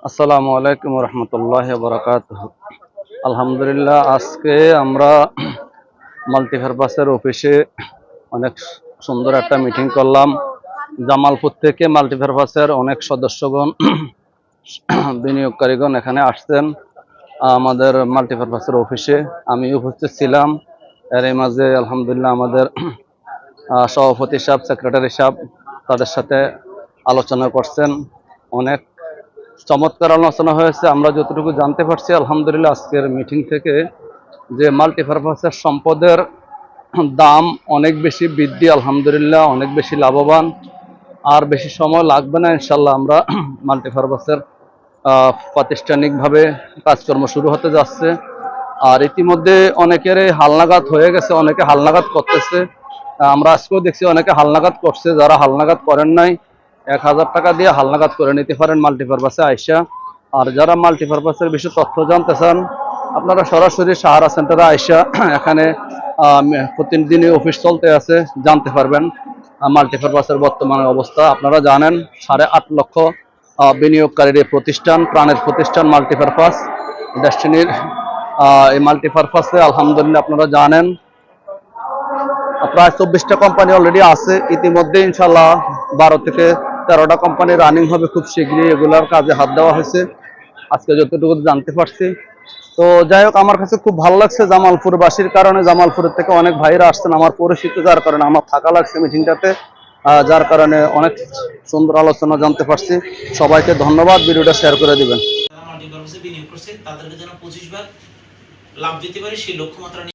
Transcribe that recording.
আসসালামু আলাইকুম রহমতুল্লাহ বারাকাতুহু। আলহামদুলিল্লাহ, আজকে আমরা মাল্টিপারপাসের অফিসে অনেক সুন্দর একটা মিটিং করলাম। জামালপুর থেকে মাল্টিপারপাসের অনেক সদস্যগণ বিনিয়োগকারীগণ এখানে আসছেন আমাদের মাল্টিপারপাসের অফিসে। আমি উপস্থিত ছিলাম। এর মাঝে আলহামদুলিল্লাহ আমাদের সভাপতি সাহেব, সেক্রেটারি সাহেব তাদের সাথে আলোচনা করছেন। অনেক চমৎকার আলোচনা হয়েছে। আমরা যতটুকু জানতে পারছি আলহামদুলিল্লাহ আজকের মিটিং থেকে, যে মাল্টিপারপাসের সম্পদের দাম অনেক বেশি বৃদ্ধি, আলহামদুলিল্লাহ অনেক বেশি লাভবান। আর বেশি সময় লাগবে না, ইনশাল্লাহ আমরা মাল্টিপারপাসের প্রাতিষ্ঠানিকভাবে কাজকর্ম শুরু হতে যাচ্ছে। আর ইতিমধ্যে অনেকেরই হালনাগাদ হয়ে গেছে, অনেকে হালনাগাদ করতেছে। আমরা আজকেও দেখছি অনেকে হালনাগাদ করছে। যারা হালনাগাদ করেন নাই, 1000 টাকা দিয়ে হালনাগাদ করে নিতে পারেন মাল্টিপারপাসে আইসা। আর যারা মাল্টিপারপাসের বিষয়ে তথ্য জানতে চান, আপনারা সরাসরি সাহারা সেন্টারে আইসা এখানে প্রতিদিনই অফিস চলতে আছে, জানতে পারবেন মাল্টিপারপাসের বর্তমানে অবস্থা। আপনারা জানেন 8.5 লক্ষ বিনিয়োগকারীর প্রতিষ্ঠান, প্রাণের প্রতিষ্ঠান মাল্টিপারপাস ডেস্টিনির। এই মাল্টিপারপাসে আলহামদুলিল্লাহ আপনারা জানেন প্রায় 24টা কোম্পানি অলরেডি আছে। ইতিমধ্যে ইনশাল্লাহ 12 থেকে 13টা কোম্পানি রানিং হবে খুব শীঘ্রই। এগুলোর কাজে হাত দেওয়া হয়েছে আজকে যতটুকু জানতে পারছি। তো যাই হোক, আমার কাছে খুব ভালো লাগছে জামালপুরবাসীর কারণে। জামালপুরের থেকে অনেক ভাইরা আসছেন আমার পরিচিত, যার কারণে আমার থাকা লাগছে মিটিংটাতে। যার কারণে অনেক সুন্দর আলোচনা জানতে পারছি। সবাইকে ধন্যবাদ। ভিডিওটা শেয়ার করে দিবেন। যারা মাল্টিপারপাসে বিনিয়োগ করছে তাদেরকে যেন 25 ভাগ লাভ দিতে পারে সেই লক্ষ্যমাত্রা